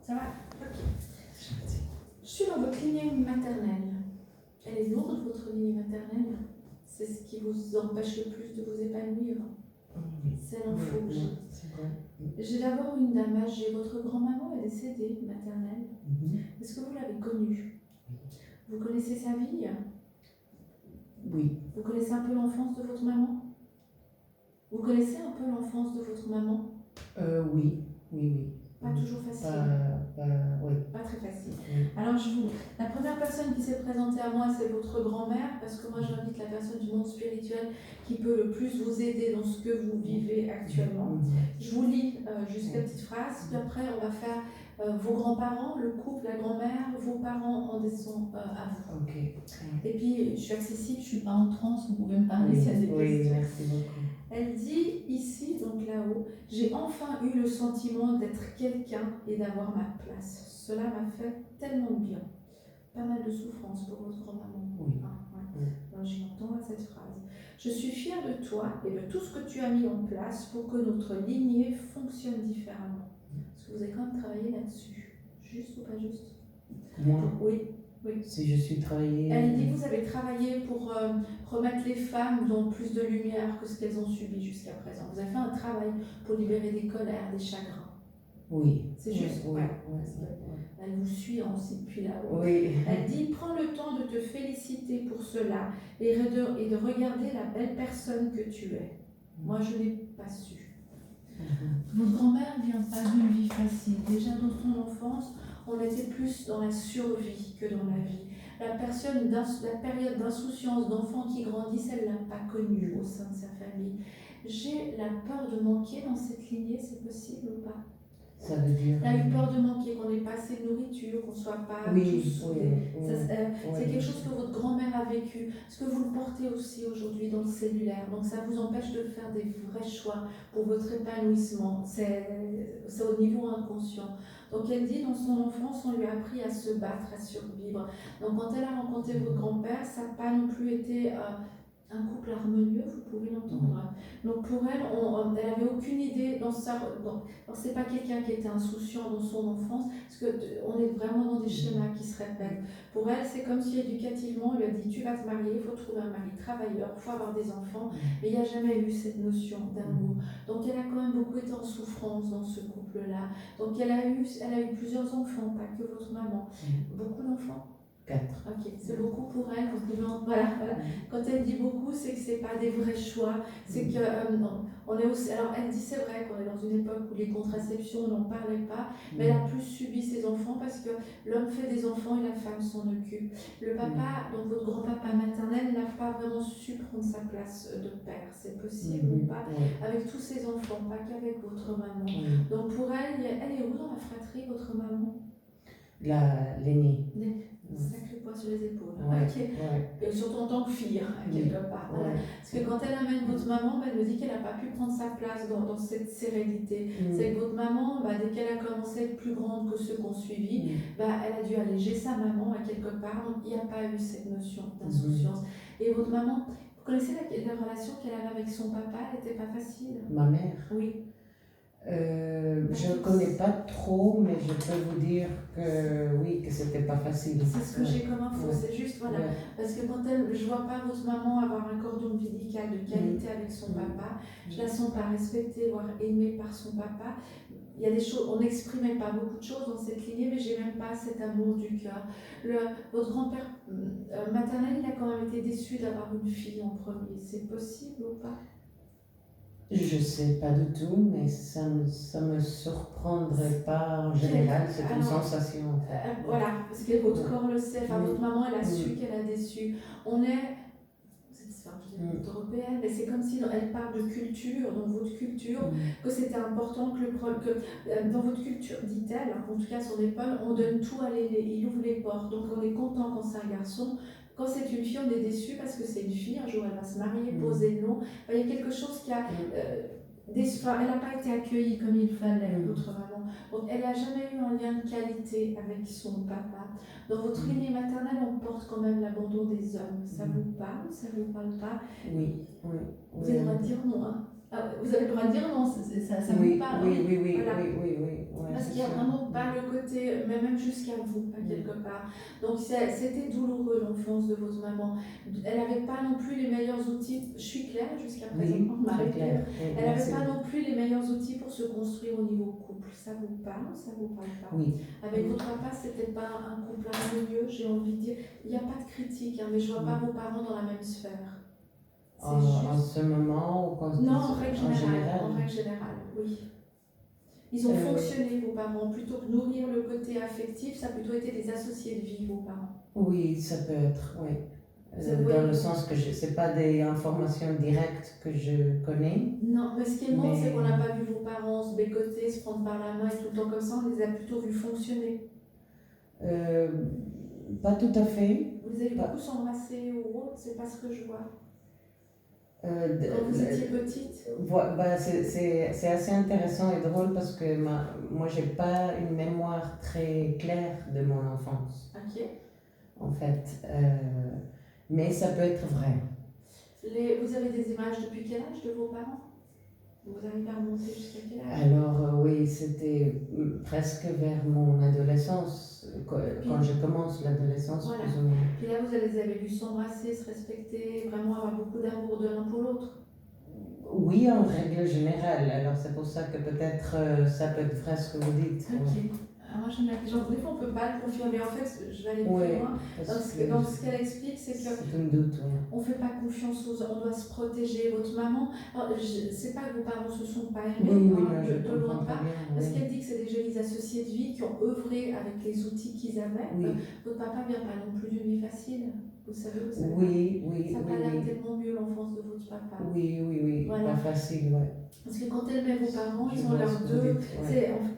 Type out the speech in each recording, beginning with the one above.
Ça va? Ok. Je suis dans votre lignée maternelle. Elle est lourde, votre lignée maternelle. C'est ce qui vous empêche le plus de vous épanouir. C'est l'info que j'ai. C'est vrai. J'ai d'abord une dame âgée. Votre grand-maman est décédée, maternelle. Est-ce que vous l'avez connue? Vous connaissez sa vie? Oui. Vous connaissez un peu l'enfance de votre maman? Vous connaissez un peu l'enfance de votre maman? Oui. Pas toujours facile. Oui. Pas très facile. Oui. Alors, la première personne qui s'est présentée à moi, c'est votre grand-mère, parce que moi, j'invite la personne du monde spirituel qui peut le plus vous aider dans ce que vous vivez actuellement. Je vous lis juste la petite phrase, puis après, on va faire vos grands-parents, le couple, la grand-mère, vos parents en descend à vous. Ok. Et puis, je suis accessible, je ne suis pas en transe, vous pouvez me parler s'il y a des questions. Oui, merci beaucoup. Elle dit ici, donc là-haut, j'ai enfin eu le sentiment d'être quelqu'un et d'avoir ma place. Cela m'a fait tellement de bien. Pas mal de souffrance pour votre grand-maman. Oui. Alors, j'y entends à cette phrase. Je suis fière de toi et de tout ce que tu as mis en place pour que notre lignée fonctionne différemment. Parce que vous avez quand même travaillé là-dessus. Juste ou pas juste? Moi? Oui. Si je suis travaillée... Elle dit que vous avez travaillé pour remettre les femmes dans plus de lumière que ce qu'elles ont subi jusqu'à présent. Vous avez fait un travail pour libérer des colères, des chagrins. Oui. C'est juste. Oui. Elle vous suit aussi depuis là-haut. Oui. Elle dit, prends le temps de te féliciter pour cela et de regarder la belle personne que tu es. Moi, je n'ai pas su. Votre grand-mère ne vient pas d'une vie facile. Déjà dans son enfance, on était plus dans la survie que dans la vie. La période d'insouciance d'enfant qui grandissent, elle ne l'a pas connue au sein de sa famille. J'ai la peur de manquer dans cette lignée, c'est possible ou pas? Ça veut dire... Elle a eu peur de manquer, qu'on n'ait pas assez de nourriture, qu'on ne soit pas tous... C'est quelque chose que votre grand-mère a vécu, ce que vous le portez aussi aujourd'hui dans le cellulaire. Donc ça vous empêche de faire des vrais choix pour votre épanouissement. C'est au niveau inconscient. Donc elle dit, dans son enfance, on lui a appris à se battre, à survivre. Donc quand elle a rencontré votre grand-père, ça n'a pas non plus été... un couple harmonieux, vous pouvez l'entendre. Donc pour elle, elle n'avait aucune idée dans ça. C'est pas quelqu'un qui était insouciant dans son enfance, parce qu'on est vraiment dans des schémas qui se répètent. Pour elle, c'est comme si éducativement, on lui a dit tu vas te marier, il faut trouver un mari travailleur, il faut avoir des enfants, mais il n'y a jamais eu cette notion d'amour. Donc elle a quand même beaucoup été en souffrance dans ce couple-là. Donc elle a eu plusieurs enfants, pas que votre maman. Beaucoup d'enfants? 4. Ok, c'est beaucoup pour elle. Voilà. Quand elle dit beaucoup, c'est que c'est pas des vrais choix. C'est que on est aussi. Alors elle dit c'est vrai qu'on est dans une époque où les contraceptions on n'en parlait pas, mais elle a plus subi ses enfants parce que l'homme fait des enfants et la femme s'en occupe. Le papa, donc votre grand-papa maternel, n'a pas vraiment su prendre sa place de père. C'est possible ou pas? Avec tous ses enfants, pas qu'avec votre maman. Donc pour elle, elle est où dans la fratrie, votre maman? L'aînée. Sacré poids sur les épaules. Okay. Et surtout en tant que fille, quelque part. Parce que quand elle amène votre maman, elle me dit qu'elle n'a pas pu prendre sa place dans cette sérénité. C'est que votre maman, dès qu'elle a commencé à être plus grande que ceux qu'on suivi, elle a dû alléger sa maman à quelque part. Donc il n'y a pas eu cette notion d'insouciance. Et votre maman, vous connaissez la relation qu'elle avait avec son papa? Elle n'était pas facile? Ma mère? Oui. Je ne connais pas trop, mais je peux vous dire que oui, que c'était pas facile. C'est ce que j'ai comme info, c'est juste, voilà. Parce que quand je vois pas votre maman avoir un cordon ombilical de qualité avec son papa, je la sens pas respectée, voire aimée par son papa. Il y a des choses, on n'exprimait pas beaucoup de choses dans cette lignée, mais j'ai même pas cet amour du cœur. Votre grand-père maternel, il a quand même été déçu d'avoir une fille en premier. C'est possible ou pas? Je sais pas du tout, mais ça me surprendrait pas en général, c'est une sensation. En fait. Voilà, parce que votre corps le sait, enfin votre maman elle a su qu'elle a déçu. On est, c'est européenne, mais c'est comme si elle parle de culture, dans votre culture, que c'était important que dans votre culture, dit-elle, en tout cas à son époque, on donne tout à l'aîné, il ouvre les portes, donc on est content quand c'est un garçon. Quand c'est une fille, on est déçu parce que c'est une fille, un jour elle va se marier, poser le nom. Il y a quelque chose qui a... elle n'a pas été accueillie comme il fallait, votre maman. Donc elle n'a jamais eu un lien de qualité avec son papa. Dans votre lignée maternelle, on porte quand même l'abandon des hommes. Ça vous parle? Ça ne vous parle pas? Oui. Vous avez le droit de dire non, hein? Ah, vous avez le droit de dire non, ça Oui, vous parle. Voilà. ouais, Parce c'est qu'il n'y a sûr. vraiment pas le côté, mais même jusqu'à vous, quelque part. Donc c'était douloureux l'enfance de votre maman. Elle n'avait pas non plus les meilleurs outils, je suis claire jusqu'à présent, Oui, on m'arrête très clair. là. Oui, Elle n'avait merci. pas non plus les meilleurs outils pour se construire au niveau couple. Ça vous parle, ça vous parle pas? Oui. Avec votre papa, c'était pas un couple harmonieux, j'ai envie de dire. Il n'y a pas de critique, hein, mais je vois pas vos parents dans la même sphère. En ce moment ou quand Non, en en règle générale, oui. Ils ont fonctionné, vos parents, plutôt que nourrir le côté affectif, ça a plutôt été des associés de vie, vos parents. Oui, ça peut être, oui. Dans le sens que ce n'est pas des informations directes que je connais. Non, mais ce qui est bon, c'est qu'on n'a pas vu vos parents se bécoter, se prendre par la main et tout le temps comme ça, on les a plutôt vus fonctionner. Pas tout à fait. Vous avez beaucoup s'embrasser ou autre, c'est pas ce que je vois. Quand vous étiez petite? C'est assez intéressant et drôle parce que moi, j'ai pas une mémoire très claire de mon enfance. Ok. En fait. Mais ça peut être vrai. Vous avez des images depuis quel âge de vos parents? Vous arrivez à remonter jusqu'à quel âge? Alors oui, c'était presque vers mon adolescence, quand je commence l'adolescence, voilà. Plus ou moins. Puis là, vous les avez vus s'embrasser, se respecter, vraiment avoir beaucoup d'amour de l'un pour l'autre? Oui, en règle générale. Alors c'est pour ça que peut-être ça peut être vrai ce que vous dites. Ok. Ouais. Alors moi, des fois, on ne peut pas le confirmer. En fait, je vais aller plus loin. Donc, ce qu'elle explique, c'est que on ne fait pas confiance aux autres, on doit se protéger. Votre maman, c'est pas que vos parents se sont pas aimés, de loin pas. Parce qu'elle dit que c'est des jolis associés de vie qui ont œuvré avec les outils qu'ils avaient. Votre papa vient pas non plus d'une vie facile. Vous savez, oui, ça n'a pas l'air tellement mieux l'enfance de votre papa. Oui, voilà. Pas facile, ouais. Parce que quand elle met vos parents, ils ont leurs deux,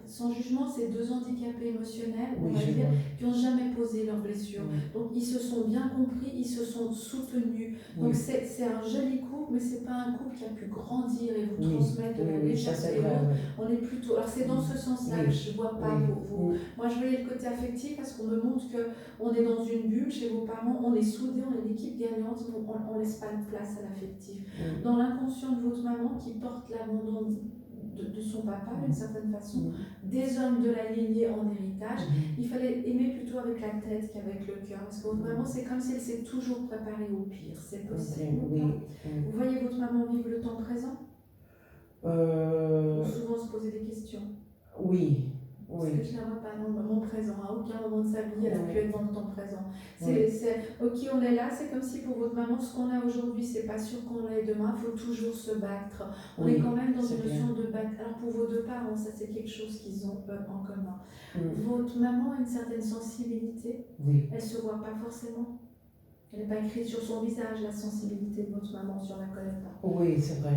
sans jugement, c'est deux handicapés émotionnels, on va dire, qui n'ont jamais posé leurs blessures. Donc ils se sont bien compris, ils se sont soutenus. Donc c'est un joli couple, mais c'est pas un couple qui a pu grandir et vous transmettre de la légèreté. On est plutôt. Alors c'est dans ce sens-là que je vois pas vos. Moi je voyais le côté affectif parce qu'on me montre qu'on est dans une bulle chez vos parents, on est soudés, on est une équipe gagnante, on laisse pas de place à l'affectif. Dans l'inconscient de votre maman qui porte l'abandon de son papa d'une certaine façon, des hommes de la lignée en héritage, il fallait aimer plutôt avec la tête qu'avec le cœur. Parce que votre maman, c'est comme si elle s'est toujours préparée au pire. C'est possible ou pas? Vous voyez votre maman vivre le temps présent? Souvent se poser des questions. Oui. Parce que je ne la vois pas dans le moment présent. À aucun moment de sa vie, elle a pu être dans le temps présent. Ok, on est là, c'est comme si pour votre maman, ce qu'on a aujourd'hui, c'est pas sûr qu'on l'ait demain, il faut toujours se battre. On est quand même dans une notion de battre. Alors pour vos deux parents, ça c'est quelque chose qu'ils ont en commun. Votre maman a une certaine sensibilité. Elle ne se voit pas forcément. Elle n'est pas écrite sur son visage, la sensibilité de votre maman, si on ne la connaît pas. Oui, c'est vrai.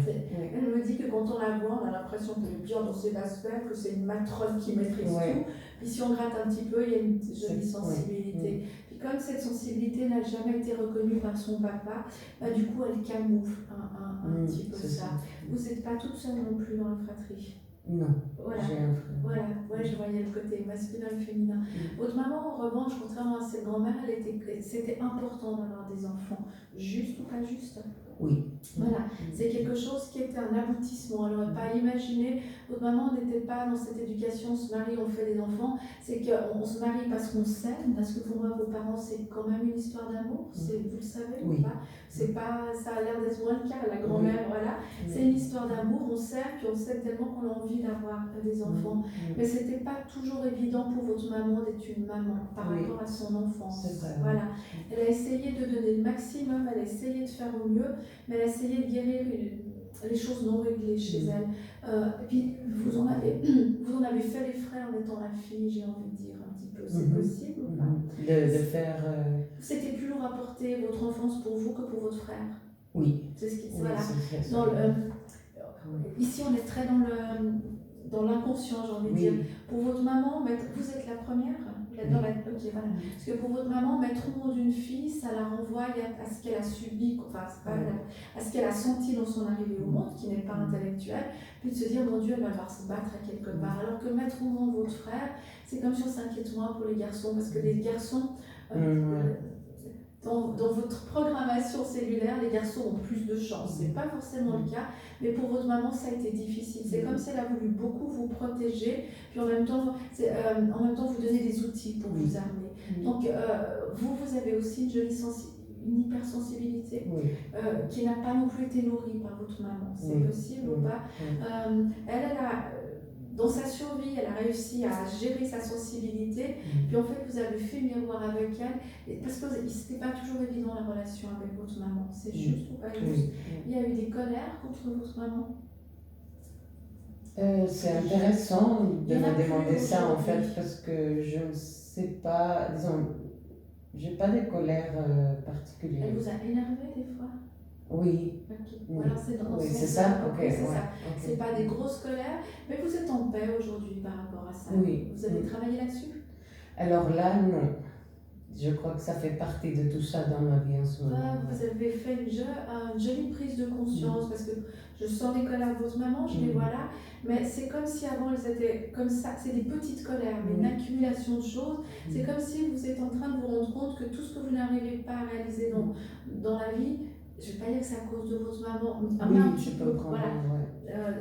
Elle me dit que quand on la voit, on a l'impression qu'elle est bien dans ses aspects, que c'est une matrone qui maîtrise tout. Puis si on gratte un petit peu, il y a une jolie sensibilité. Puis comme cette sensibilité n'a jamais été reconnue par son papa, du coup elle camoufle un petit peu ça. Vous n'êtes pas toute seule non plus dans la fratrie. Non, j'ai un frère. Je voyais le côté masculin et féminin. Votre maman, en revanche, contrairement à cette grand-mère, c'était important d'avoir des enfants. Juste ou pas juste? Oui. Voilà, c'est quelque chose qui était un aboutissement. Elle n'aurait pas imaginé, votre maman n'était pas dans cette éducation, on se marie, on fait des enfants. C'est qu'on se marie parce qu'on s'aime, parce que pour moi, vos parents, c'est quand même une histoire d'amour. Vous le savez ou pas? C'est pas, ça a l'air d'être moins le cas, la grand-mère, voilà. C'est une histoire d'amour, on s'aime, puis on s'aime tellement qu'on a envie d'avoir des enfants. Mais c'était pas toujours évident pour votre maman d'être une maman par rapport à son enfance. C'est vrai. Voilà. Elle a essayé de donner le maximum, elle a essayé de faire au mieux, mais elle a essayé de guérir les choses non réglées chez elle. Et puis, vous en avez fait les frais en étant la fille, j'ai envie de dire un petit peu. C'est possible ou pas? De faire... C'était plus lourd à porter votre enfance pour vous que pour votre frère? Oui. C'est ce qui... voilà. Ici, on est très dans l'inconscient, j'ai envie de dire. Pour votre maman, vous êtes la première? Voilà. Parce que pour votre maman, mettre au monde une fille, ça la renvoie à ce qu'elle a subi, à ce qu'elle a senti dans son arrivée au monde, qui n'est pas intellectuel, puis de se dire, mon Dieu, elle va devoir se battre à quelque part. Alors que mettre au monde votre frère, c'est comme si on s'inquiète moins pour les garçons, parce que les garçons, dans votre programmation cellulaire, les garçons ont plus de chance. C'est pas forcément le cas, mais pour votre maman, ça a été difficile. C'est comme si elle a voulu beaucoup vous protéger, puis en même temps vous donner des outils pour vous armer. Donc, vous avez aussi une hypersensibilité qui n'a pas non plus été nourrie par votre maman. C'est possible ou pas? Elle a, dans sa survie, elle a réussi à gérer sa sensibilité, puis en fait vous avez fait miroir avec elle, parce que c'était pas toujours évident la relation avec votre maman. C'est juste ou pas juste? Il y a eu des colères contre votre maman? C'est intéressant de me demander ça en fait, parce que je ne sais pas, disons, j'ai pas de colère particulière. Elle vous a énervé des fois? Oui. Okay. Oui. Alors c'est dans c'est ça. Ok. C'est ça. C'est pas des grosses colères, mais vous êtes en paix aujourd'hui par rapport à ça. Oui. Vous avez travaillé là-dessus? Alors là, non. Je crois que ça fait partie de tout ça dans ma vie en ce moment. Vous avez fait une jolie prise de conscience, parce que je sens les colères de votre maman, je les vois là, mais c'est comme si avant elles étaient comme ça, c'est des petites colères, mais une accumulation de choses. C'est comme si vous êtes en train de vous rendre compte que tout ce que vous n'arrivez pas à réaliser dans la vie, je ne vais pas dire que c'est à cause de votre maman, mais un petit peu, voilà.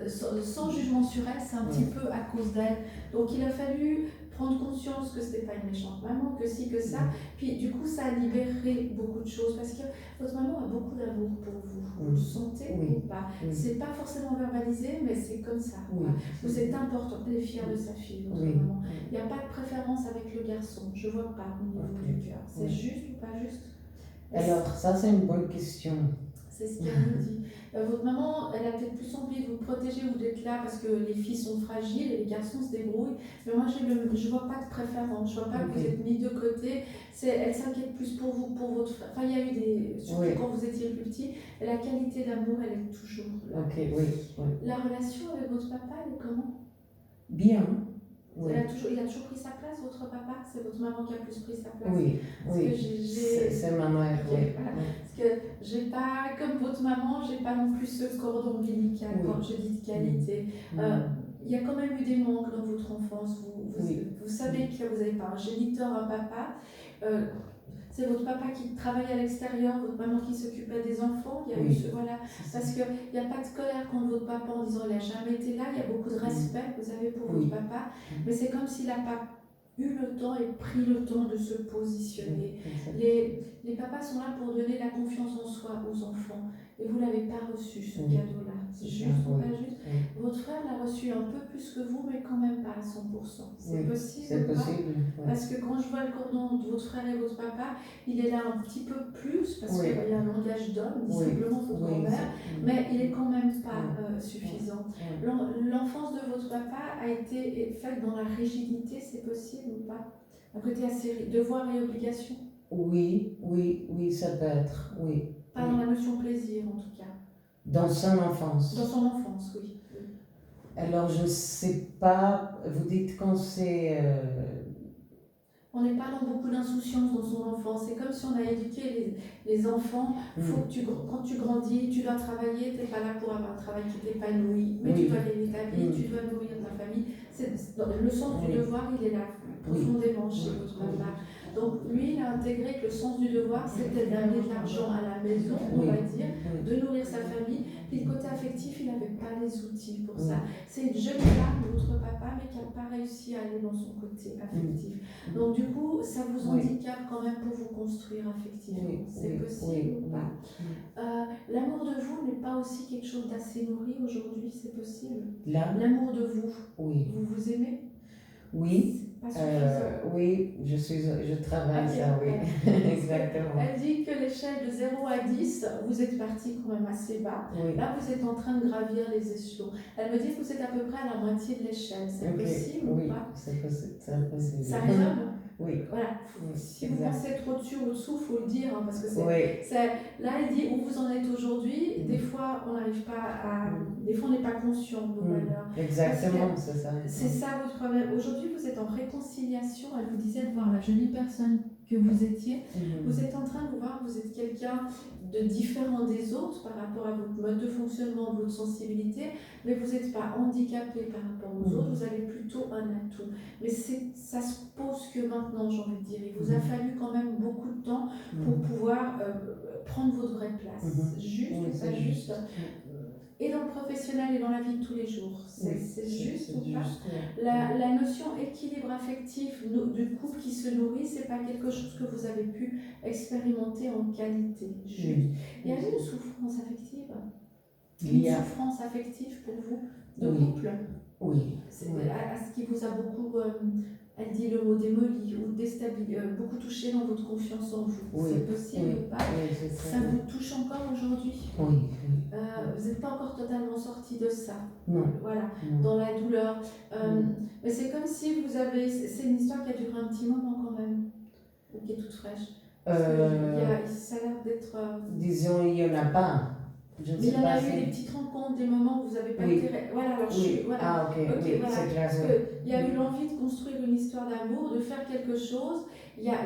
Sans jugement sur elle, c'est un petit peu à cause d'elle. Donc il a fallu prendre conscience que c'était pas une méchante maman, que si, que ça. Puis du coup, ça a libéré beaucoup de choses, parce que votre maman a beaucoup d'amour pour vous. Vous le sentez ou pas? C'est pas forcément verbalisé, mais c'est comme ça. Vous êtes important. Elle est fière de sa fille, votre maman. Il n'y a pas de préférence avec le garçon. Je vois pas au niveau du cœur. C'est juste ou pas juste? Alors, ça, c'est une bonne question. C'est ce qu'elle nous dit. Votre maman, elle a peut-être plus envie de vous protéger ou d'être là parce que les filles sont fragiles et les garçons se débrouillent. Mais moi, je ne vois pas de préférence. Je ne vois pas que vous êtes mis de côté. Elle s'inquiète plus pour vous, pour votre frère. Enfin, il y a eu des. Surtout quand vous étiez plus petit. Et la qualité d'amour, elle est toujours là. La relation avec votre papa, elle est comment? Bien. Il a toujours pris sa place, votre papa? C'est votre maman qui a plus pris sa place? Oui, c'est ma mère. Voilà. Parce que j'ai pas, comme votre maman, j'ai pas non plus ce cordon ombilical quand je dis de qualité. Il y a quand même eu des manques dans votre enfance. Vous savez que vous n'avez pas un géniteur, un papa. C'est votre papa qui travaillait à l'extérieur, votre maman qui s'occupait des enfants. Il y a eu parce qu'il n'y a pas de colère contre votre papa en disant il n'a jamais été là. Il y a beaucoup de respect que vous avez pour votre papa. Mais c'est comme s'il n'a pas eu le temps et pris le temps de se positionner. Les papas sont là pour donner la confiance en soi aux enfants. Et vous ne l'avez pas reçu, ce cadeau-là. C'est juste ou pas juste? Votre frère l'a reçu un peu plus que vous, mais quand même pas à 100%. C'est possible? C'est possible. Parce que quand je vois le cordon de votre frère et votre papa, il est là un petit peu plus, parce qu'il y a un langage d'homme, visiblement votre grand-mère, mais il est quand même pas suffisant. L'enfance de votre papa a été faite dans la rigidité, c'est possible ou pas? Un côté assez devoir et obligation? Oui, ça peut être, Pas dans la notion plaisir, en tout cas. Dans son enfance. Dans son enfance, oui. Alors, je ne sais pas, vous dites quand c'est... On n'est pas dans beaucoup d'insouciance dans son enfance. C'est comme si on a éduqué les enfants. Faut que quand tu grandis, tu dois travailler. Tu n'es pas là pour avoir un travail qui t'épanouit. Mais tu dois gagner ta vie, tu dois nourrir ta famille. Le sens du devoir, il est là, profondément chez votre papa. Donc lui, il a intégré que le sens du devoir, c'était d'amener de l'argent à la maison, on va dire, de nourrir sa famille. Puis le côté affectif, il n'avait pas les outils pour ça. C'est une jeune femme, votre papa, mais qui n'a pas réussi à aller dans son côté affectif. Donc du coup, ça vous handicape quand même pour vous construire affectivement. C'est possible ou pas? L'amour de vous n'est pas aussi quelque chose d'assez nourri aujourd'hui, c'est possible? L'amour de vous, vous vous aimez? Oui. Pas suffisant. Oui, je travaille ça, exactement. Elle dit que l'échelle de 0 à 10, vous êtes parti quand même assez bas. Là, vous êtes en train de gravir les échelons. Elle me dit que vous êtes à peu près à la moitié de l'échelle. C'est possible ou pas? C'est possible. Ça résonne? Oui. Voilà. Si vous pensez trop dessus ou dessous, il faut le dire, parce que là, elle dit où vous en êtes aujourd'hui. Des fois, on n'arrive pas à. Des fois, on n'est pas conscient de nos valeurs. Exactement, c'est ça. C'est ça votre problème. Aujourd'hui, vous êtes en réconciliation. Elle vous disait de voir la jolie personne que vous étiez. Vous êtes en train de voir, vous êtes quelqu'un de différent des autres par rapport à votre mode de fonctionnement, votre sensibilité, mais vous n'êtes pas handicapé par rapport aux autres, vous avez plutôt un atout. Mais ça se pose que maintenant, j'ai envie de dire. Il vous a fallu quand même beaucoup de temps pour pouvoir prendre votre vraie place. Juste ou pas juste. Et dans le professionnel et dans la vie de tous les jours. C'est juste ou pas? La notion équilibre affectif du couple qui se nourrit, c'est pas quelque chose que vous avez pu expérimenter en qualité. Juste. Il y a une souffrance affective. Souffrance affective pour vous de couple. Oui. À ce qui vous a beaucoup, elle dit le mot démoli ou beaucoup touché dans votre confiance en vous. C'est possible ou pas? Ça vous touche encore aujourd'hui? Oui. Vous n'êtes pas encore totalement sorti de ça. Non. Voilà, dans la douleur. Mais c'est comme si vous avez... C'est une histoire qui a duré un petit moment quand même, ou qui est toute fraîche. Ça a l'air d'être... Disons, il n'y en a pas. Mais il y en a eu des petites rencontres, des moments où vous n'avez pas été... Voilà, alors voilà. Ah, ok, voilà. c'est clair. Parce qu'il y a eu l'envie de construire une histoire d'amour, de faire quelque chose. Il y a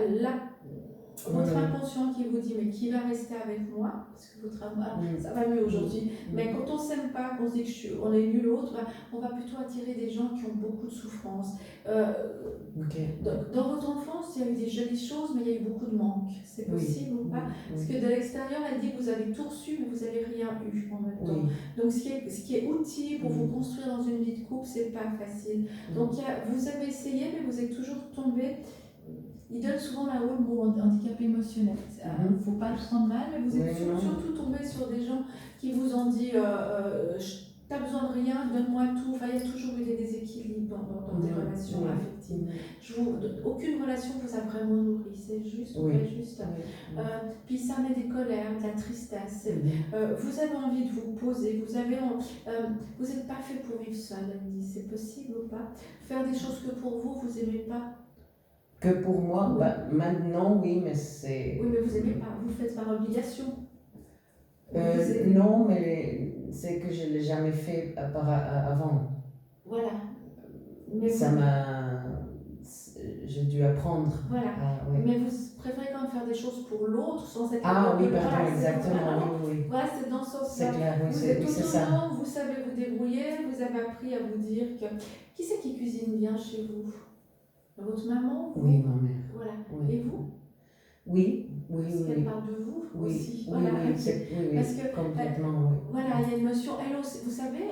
votre inconscient qui vous dit mais qui va rester avec moi, parce que votre amour, ça va mieux aujourd'hui, mais quand on s'aime pas, qu'on se dit que on est nul l'autre, on va plutôt attirer des gens qui ont beaucoup de souffrance. Dans votre enfance, il y a eu des jolies choses, mais il y a eu beaucoup de manques. C'est possible ou pas? Parce que de l'extérieur, elle dit que vous avez tout reçu, mais vous n'avez rien eu en même temps. Donc ce qui est outil pour vous construire dans une vie de couple, c'est pas facile. Donc vous avez essayé, mais vous êtes toujours tombé. Il donne souvent là-haut le mot handicap émotionnel. Il ne faut pas le prendre mal, mais vous êtes surtout tombé sur des gens qui vous ont dit t'as besoin de rien, donne-moi tout. Enfin, il y a toujours eu des déséquilibres dans des relations affectives. Aucune relation vous a vraiment nourri, c'est juste ou pas juste. Puis ça met des colères, de la tristesse. Vous avez envie de vous poser, vous n'êtes pas fait pour vivre seul, elle me dit. C'est possible ou pas? Faire des choses que pour vous, vous n'aimez pas. Que pour moi, maintenant, oui, mais c'est... Oui, mais vous n'aimez pas, vous le faites par obligation. Non, mais c'est que je ne l'ai jamais fait avant. Voilà. Mais j'ai dû apprendre. Voilà. Mais vous préférez quand même faire des choses pour l'autre sans être... Oui, pardon, exactement. Oui. Voilà, c'est dans ce sens-là. C'est clair, vous êtes autonome, vous savez vous débrouiller, vous avez appris à vous dire que... Qui c'est qui cuisine bien chez vous? Votre maman? Oui, ma mère. Voilà. Oui. Et vous? Oui. Parce qu'elle parle de vous aussi. Voilà. Parce que complètement, Voilà, il y a une notion, elle aussi, vous savez,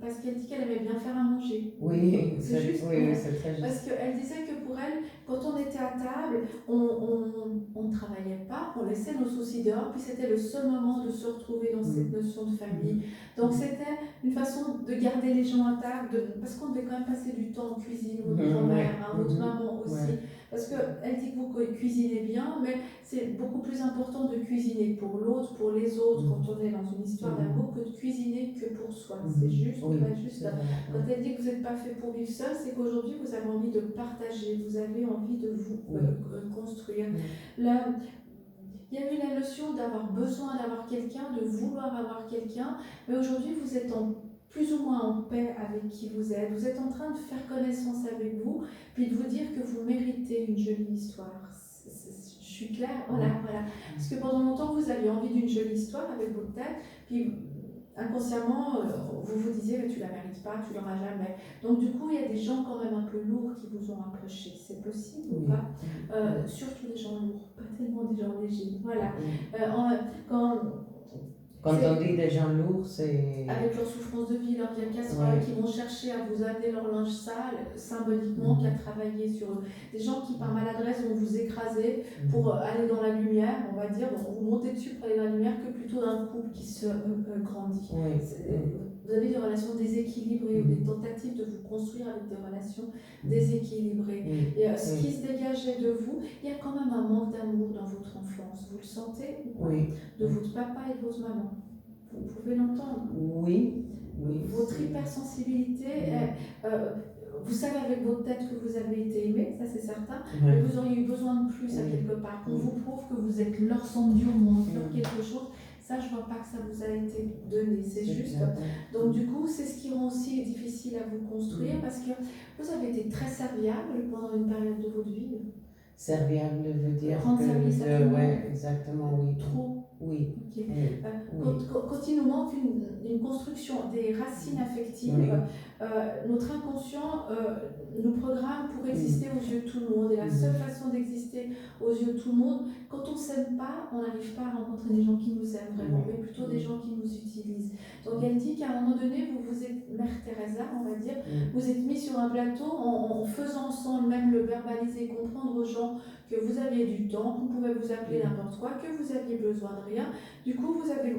parce qu'elle dit qu'elle aimait bien faire à manger. Oui, c'est juste. Oui, c'est très juste. Parce qu'elle disait que pour elle, quand on était à table, on ne travaillait pas, on laissait nos soucis dehors, puis c'était le seul moment de se retrouver dans cette notion de famille. Donc c'était une façon de garder les gens à table, parce qu'on devait quand même passer du temps en cuisine, votre grand-mère, votre maman aussi. Parce qu'elle dit que vous cuisinez bien, mais c'est beaucoup plus important de cuisiner pour l'autre, pour les autres, quand on est dans une histoire d'amour, que de cuisiner que pour soi. C'est juste ou pas juste. Quand elle dit que vous n'êtes pas fait pour vivre seul, c'est qu'aujourd'hui vous avez envie de partager, vous avez envie de vous construire. Là, il y a eu la notion d'avoir besoin d'avoir quelqu'un, de vouloir avoir quelqu'un, mais aujourd'hui vous êtes plus ou moins en paix avec qui vous êtes. Vous êtes en train de faire connaissance avec vous, puis de vous dire que vous méritez une jolie histoire. Je suis claire? Voilà. Parce que pendant longtemps, vous aviez envie d'une jolie histoire avec votre tête, puis inconsciemment, vous vous disiez que tu la mérites pas, tu l'auras jamais. Donc du coup, il y a des gens quand même un peu lourds qui vous ont approché. C'est possible ou pas? Surtout des gens lourds, pas tellement des gens légers. Voilà. Quand on dit des gens lourds, c'est... Avec leur souffrance de vie, leur bien casserole, qui vont chercher à vous amener leur linge sale, symboliquement, qui a travaillé sur eux. Des gens qui, par maladresse, vont vous écraser pour aller dans la lumière, on va dire, vont vous monter dessus pour aller dans la lumière, que plutôt d'un couple qui se grandit. Vous avez des relations déséquilibrées ou des tentatives de vous construire avec des relations déséquilibrées. Et ce qui se dégageait de vous, il y a quand même un manque d'amour dans votre enfance. Vous le sentez ou pas? De votre papa et de votre maman. Vous pouvez l'entendre. Oui. Votre hypersensibilité, vous savez avec votre tête que vous avez été aimé, ça c'est certain, mais vous auriez eu besoin de plus à quelque part. Qu'on vous prouve que vous êtes leur sang dur ou leur quelque chose. Ça, je ne vois pas que ça vous a été donné, c'est juste. Donc du coup, c'est ce qui rend aussi difficile à vous construire parce que vous avez été très serviable pendant une période de votre vie. Serviable veut dire rendre service à tout le monde. Ouais, exactement, oui. Trop. Oui. Okay. Oui. Quand il nous manque une construction, des racines affectives, Oui. Notre inconscient nous programme pour exister aux yeux de tout le monde. Et la seule façon d'exister aux yeux de tout le monde, quand on ne s'aime pas, on n'arrive pas à rencontrer des gens qui nous aiment vraiment, mais plutôt des gens qui nous utilisent. Donc elle dit qu'à un moment donné, vous êtes Mère Teresa, on va dire, vous êtes mis sur un plateau en faisant ensemble, même le verbaliser, comprendre aux gens que vous aviez du temps, qu'on pouvait vous appeler n'importe quoi, que vous aviez besoin de rien. Du coup, vous avez,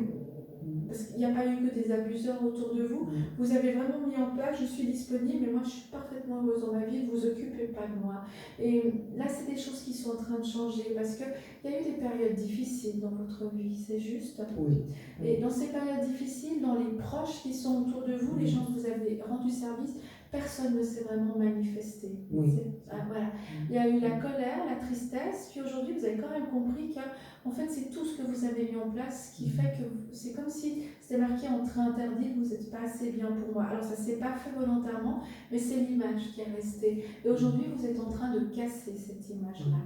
parce qu'il n'y a pas eu que des abuseurs autour de vous, vous avez vraiment mis en place, je suis disponible, mais moi je suis parfaitement heureuse dans ma vie, ne vous occupez pas de moi. Et là, c'est des choses qui sont en train de changer, parce qu'il y a eu des périodes difficiles dans votre vie, c'est juste. Oui. Et dans ces périodes difficiles, dans les proches qui sont autour de vous, les gens que vous avez rendu service, personne ne s'est vraiment manifesté. Oui. Voilà. Il y a eu la colère, la tristesse, puis aujourd'hui vous avez quand même compris que en fait c'est tout ce que vous avez mis en place qui fait que c'est comme si c'était marqué en train interdit, vous n'êtes pas assez bien pour moi. Alors ça ne s'est pas fait volontairement, mais c'est l'image qui est restée. Et aujourd'hui vous êtes en train de casser cette image-là.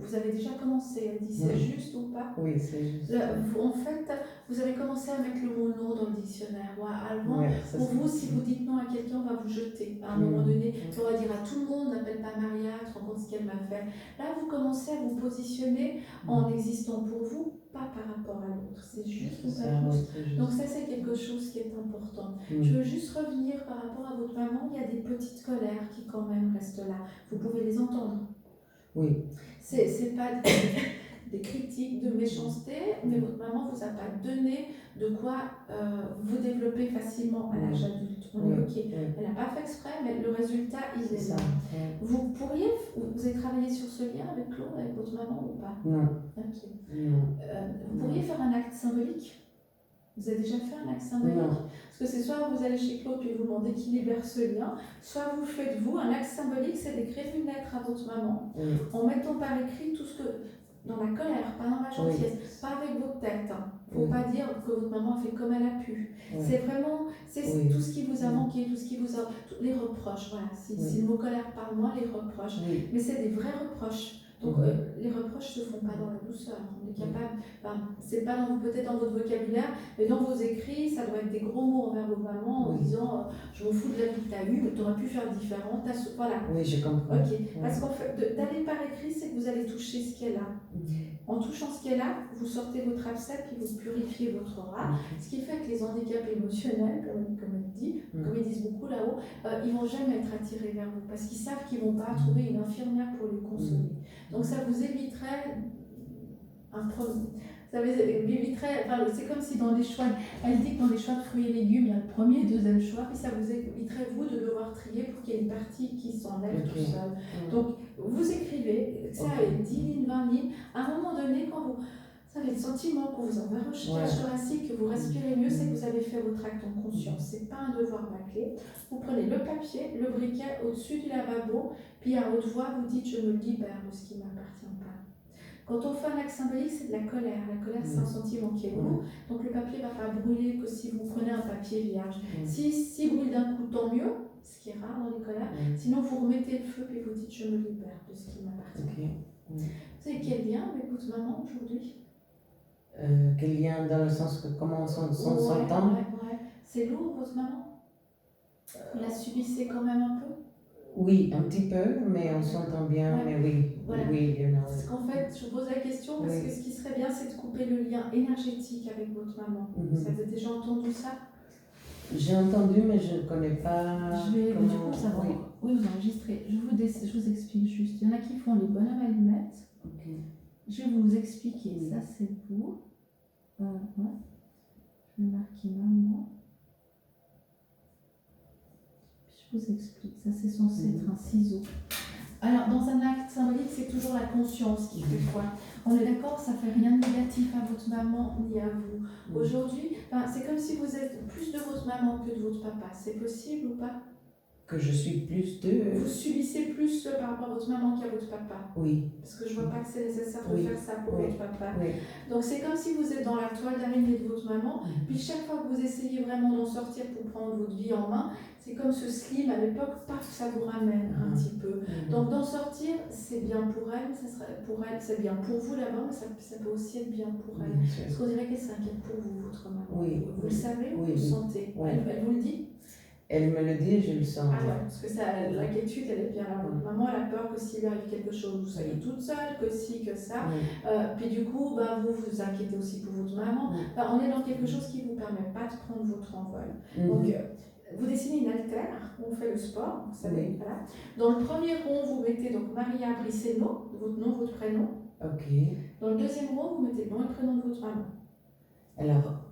Vous avez déjà commencé, elle dit c'est juste ou pas? Oui, c'est juste. En fait, vous avez commencé à mettre le mot non dans le dictionnaire. Avant, pour vous, si vous dites non à quelqu'un, on va vous jeter. À un moment donné, on va dire à tout le monde, n'appelle pas Maria, tu te rends compte ce qu'elle m'a fait. Là, vous commencez à vous positionner en existant pour vous, pas par rapport à l'autre. C'est juste ou pas plus. Donc ça, c'est quelque chose qui est important. Je veux juste revenir par rapport à votre maman. Il y a des petites colères qui quand même restent là. Vous pouvez les entendre. Oui. C'est pas des critiques de méchanceté, mais votre maman vous a pas donné de quoi vous développer facilement à l'âge adulte. On est ok. Elle n'a pas fait exprès, mais le résultat, il est là. Vous pourriez, vous avez travaillé sur ce lien avec Claude, avec votre maman ou pas? Non. Ok. Vous pourriez faire un acte symbolique? Vous avez déjà fait un acte symbolique? Non. Parce que c'est soit vous allez chez Claude et vous demandez qu'il libère ce lien, soit vous faites vous. Un acte symbolique, c'est d'écrire une lettre à votre maman en mettant par écrit tout ce que, dans la colère, pas dans la gentillesse, pas avec votre tête. Faut pas dire que votre maman a fait comme elle a pu. C'est vraiment, c'est tout ce qui vous a manqué, tout ce qui vous a, les reproches. Voilà. Si le mot colère parle moins, les reproches. Mais c'est des vrais reproches. Donc les reproches ne se font pas dans la douceur. On est capable, c'est pas peut-être dans votre vocabulaire, mais dans vos écrits, ça doit être des gros mots envers vos mamans en disant je m'en fous de la vie que tu as eue, mais tu aurais pu faire différent. Voilà. Oui, j'ai compris. Ok. Parce qu'en fait, d'aller par écrit, c'est que vous allez toucher ce qu'elle a. En touchant ce qu'elle a, vous sortez votre abcès puis vous purifiez votre aura. Ce qui fait que les handicaps émotionnels, comme elle dit, comme ils disent beaucoup là-haut, ils vont jamais être attirés vers vous parce qu'ils savent qu'ils vont pas trouver une infirmière pour les consoler. Donc ça vous éviterait un problème. Ça vous éviterait, c'est comme si dans les choix, elle dit que dans les choix de fruits et légumes, il y a le premier et le deuxième choix, puis ça vous éviterait vous de devoir trier pour qu'il y ait une partie qui s'enlève tout seul. Donc vous écrivez, ça 10 lignes, 20 lignes, à un moment donné, quand vous avez le sentiment qu'on vous envoie au cage thoracique, que vous respirez mieux, c'est que vous avez fait votre acte en conscience. C'est pas un devoir bâclé. Vous prenez le papier, le briquet au-dessus du lavabo, puis à haute voix, vous dites je me libère de ce qui ne m'appartient pas. Quand on fait un acte symbolique, c'est de la colère. La colère, c'est un sentiment qui est lourd. Donc le papier ne va pas brûler que si vous prenez un papier vierge. Si brûle d'un coup, tant mieux, ce qui est rare dans les colères. Sinon, vous remettez le feu et vous dites je me libère de ce qui m'appartient. Vous savez quel lien avec votre maman aujourd'hui? Quel lien dans le sens que comment on s'entend? C'est lourd, votre maman? Vous la subissez quand même un peu? Oui, un petit peu, mais on s'entend bien, mais oui. Voilà. Oui, Parce qu'en fait, je vous pose la question parce que ce qui serait bien, c'est de couper le lien énergétique avec votre maman. Vous avez déjà entendu ça? J'ai entendu, mais je ne connais pas. Je vais du coup savoir. Oui, vous enregistrez. Je vous explique juste. Il y en a qui font les bonhommes allumettes. Je vais vous expliquer. Ça, c'est vous. Je vais marquer maman. Je vous explique. Ça, c'est censé être un ciseau. Alors, dans un acte symbolique, c'est toujours la conscience qui fait foi. On est d'accord, ça ne fait rien de négatif à votre maman ni à vous. Aujourd'hui, c'est comme si vous êtes plus de votre maman que de votre papa. C'est possible ou pas? Que je suis plus de... Vous subissez plus par rapport à votre maman qu'à votre papa. Oui. Parce que je ne vois pas que c'est nécessaire de faire ça pour votre papa. Oui. Donc c'est comme si vous êtes dans la toile d'araignée de votre maman, puis chaque fois que vous essayez vraiment d'en sortir pour prendre votre vie en main, c'est comme ce slim à l'époque, paf, ça vous ramène un petit peu. Donc d'en sortir, c'est bien pour elle, c'est bien pour vous d'abord, mais ça peut aussi être bien pour elle. Parce qu'on dirait qu'elle s'inquiète pour vous, votre maman. Vous le savez, vous le sentez. Elle vous le dit? Elle me le dit, je le sens. Ah ouais, parce que l'inquiétude, elle est bien là. Votre maman, elle a peur que s'il lui arrive quelque chose, vous soyez toute seule, que si, que ça. Puis du coup, vous vous inquiétez aussi pour votre maman. On est dans quelque chose qui ne vous permet pas de prendre votre envol. Donc, vous dessinez une haltère, on fait le sport, vous savez, voilà. Dans le premier rond, vous mettez donc Maria Brisseno, votre nom, votre prénom. Ok. Dans le deuxième rond, vous mettez le nom et le prénom de votre maman. Alors,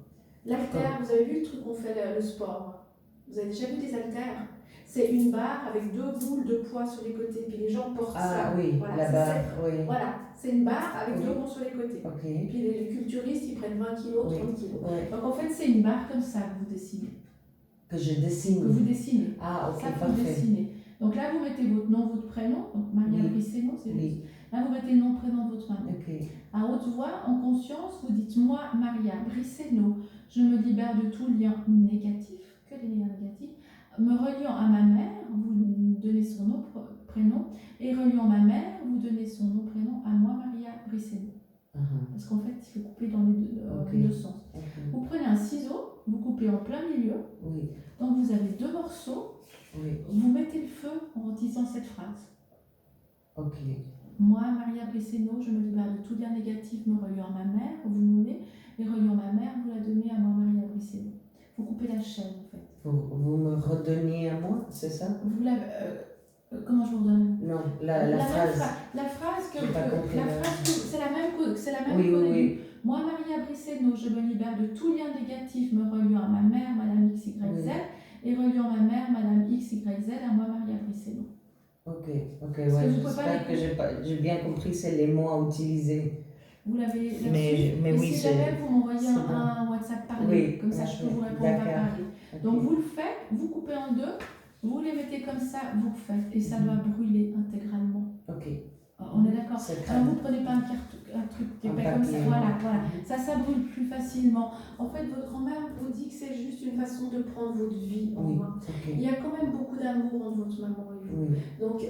l'haltère, vous avez vu le truc qu'on fait le sport? Vous avez déjà vu des haltères? C'est une barre avec 2 boules de poids sur les côtés, puis les gens portent ça. Ah oui, voilà, la barre, oui. Voilà, c'est une barre avec 2 ronds sur les côtés. Okay. Puis les culturistes, ils prennent 20 kg, 30 kg. Donc en fait, c'est une barre comme ça que vous dessinez. Que je dessine? Que vous dessinez. Ah, ok, ça, parfait. Vous dessinez. Donc là, vous mettez votre nom, votre prénom. Donc Maria Brisseno, c'est juste. Là, vous mettez le nom, prénom de votre maman. Okay. À haute voix, en conscience, vous dites: moi, Maria Brisseno, je me libère de tout lien négatif, que les liens négatifs, me reliant à ma mère, vous donnez son nom, prénom, et reliant ma mère, vous donnez son nom, prénom à moi, Maria Brisseno. Parce qu'en fait, il faut couper dans les deux sens. Vous prenez un ciseau, vous coupez en plein milieu. Donc vous avez 2 morceaux. Vous mettez le feu en disant cette phrase. Moi, Maria Brisseno, je me libère de tout lien négatif me reliant à ma mère, vous nommez, et reliant ma mère, vous la donnez à moi, Maria Brisseno. Vous coupez la chaîne, en fait. Vous me redonniez à moi, c'est ça? Vous l'avez... comment je vous redonne? Non, la phrase. La phrase que... C'est la même qu'au début. Moi, Maria Brisseno, je me libère de tout lien négatif me reliant à ma mère, Madame XYZ, et reliant ma mère, Madame XYZ, à moi, Maria Brisseno. Ok, j'espère que j'ai bien compris, c'est les mots à utiliser. Vous l'avez mais oui, si jamais vous m'envoyez un WhatsApp parler, comme ça je peux vous répondre par parler. Donc vous le faites, vous coupez en 2, vous les mettez comme ça, vous le faites, et ça doit brûler intégralement. On est d'accord? Alors vous ne prenez pas un truc qui est pas comme ça, voilà. Ça brûle plus facilement. En fait, votre grand-mère vous dit que c'est juste une façon de prendre votre vie en main. Il y a quand même beaucoup d'amour entre votre maman et vous. Donc,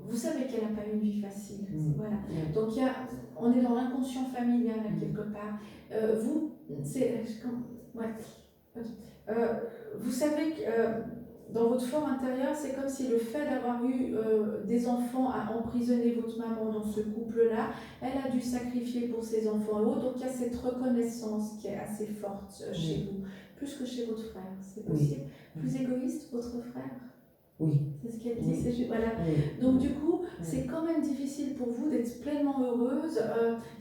vous savez qu'elle n'a pas eu une vie facile. Voilà. Donc, on est dans l'inconscient familial, là, quelque part. Vous savez que... dans votre fort intérieur, c'est comme si le fait d'avoir eu des enfants a emprisonné votre maman dans ce couple-là. Elle a dû sacrifier pour ses enfants et autres. Donc il y a cette reconnaissance qui est assez forte chez vous, plus que chez votre frère. C'est possible? Plus égoïste, votre frère? C'est ce qu'elle dit. Voilà. Donc du coup, c'est quand même difficile pour vous d'être pleinement heureuse.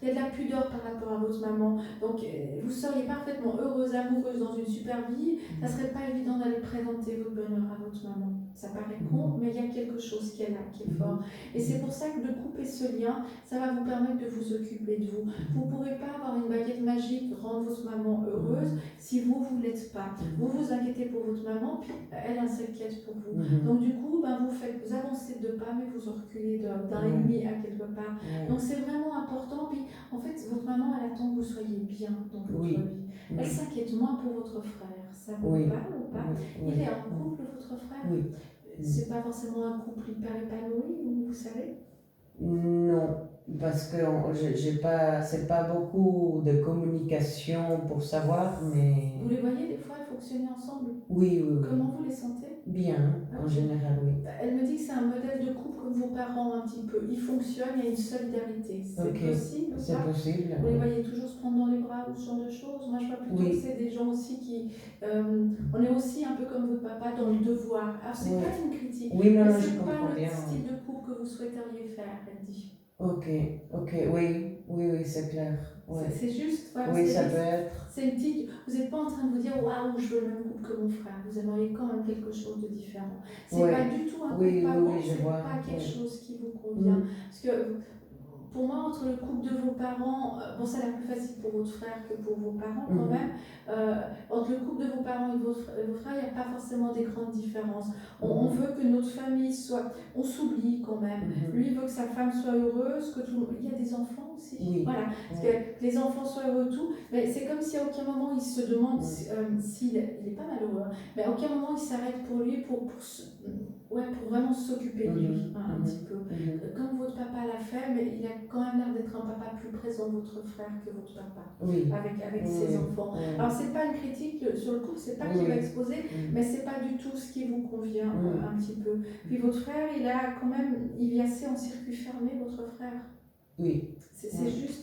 Il y a de la pudeur par rapport à votre maman. Donc vous seriez parfaitement heureuse, amoureuse dans une super vie. Ça serait pas évident d'aller présenter votre bonheur à votre maman. Ça paraît con, mais il y a quelque chose qui est là, qui est fort. Et c'est pour ça que de couper ce lien, ça va vous permettre de vous occuper de vous. Vous ne pourrez pas avoir une baguette magique, rendre votre maman heureuse si vous ne l'êtes pas. Vous vous inquiétez pour votre maman, puis elle s'inquiète pour vous. Donc du coup, vous avancez de pas, mais vous reculez d'un et demi à quelque part. Donc c'est vraiment important. Puis en fait, votre maman, elle attend que vous soyez bien dans votre vie. Elle s'inquiète moins pour votre frère. Ça vous parle ou pas? Il est en couple, votre frère? C'est pas forcément un couple hyper épanoui, vous savez? Non, parce que c'est pas beaucoup de communication pour savoir, mais... Vous les voyez des fois fonctionner ensemble? Oui. Comment vous les sentez? Bien, en général, oui. Elle me dit que c'est un modèle de couple comme vos parents un petit peu. Ils fonctionnent, il y a une solidarité. C'est possible ou pas? C'est possible. Vous les voyez toujours se prendre dans les bras ou ce genre de choses? Moi, je vois plutôt que c'est des gens aussi qui... on est aussi un peu comme votre papa dans le devoir. Alors, c'est pas une critique. Oui, non, je comprends bien. C'est pas le style de couple que vous souhaiteriez faire, elle dit. Oui, c'est clair. C'est juste. Ça peut être. C'est une petite. Vous n'êtes pas en train de vous dire waouh, je veux le même couple que mon frère. Vous aimeriez quand même quelque chose de différent. C'est pas du tout un couple c'est pas quelque chose qui vous convient. Parce que pour moi, entre le couple de vos parents, ça a l'air plus facile pour votre frère que pour vos parents quand même. Entre le couple de vos parents et de vos frères, il n'y a pas forcément des grandes différences. On veut que notre famille soit... On s'oublie quand même. Lui veut que sa femme soit heureuse, que il y a des enfants aussi. Oui. Voilà, parce que les enfants soient heureux tout, mais c'est comme si à aucun moment il se demande s'il n'est pas malheureux, hein, mais à aucun moment il s'arrête pour lui, pour vraiment s'occuper de lui, un petit peu. Comme votre papa l'a fait, mais il a quand même l'air d'être un papa plus présent, votre frère, que votre papa, avec ses enfants. Alors c'est pas une critique sur le couple, c'est pas qu'il va exposer, mais c'est pas du tout ce qui vous convient un petit peu. Puis votre frère, il vit assez en circuit fermé, votre frère. Oui. C'est juste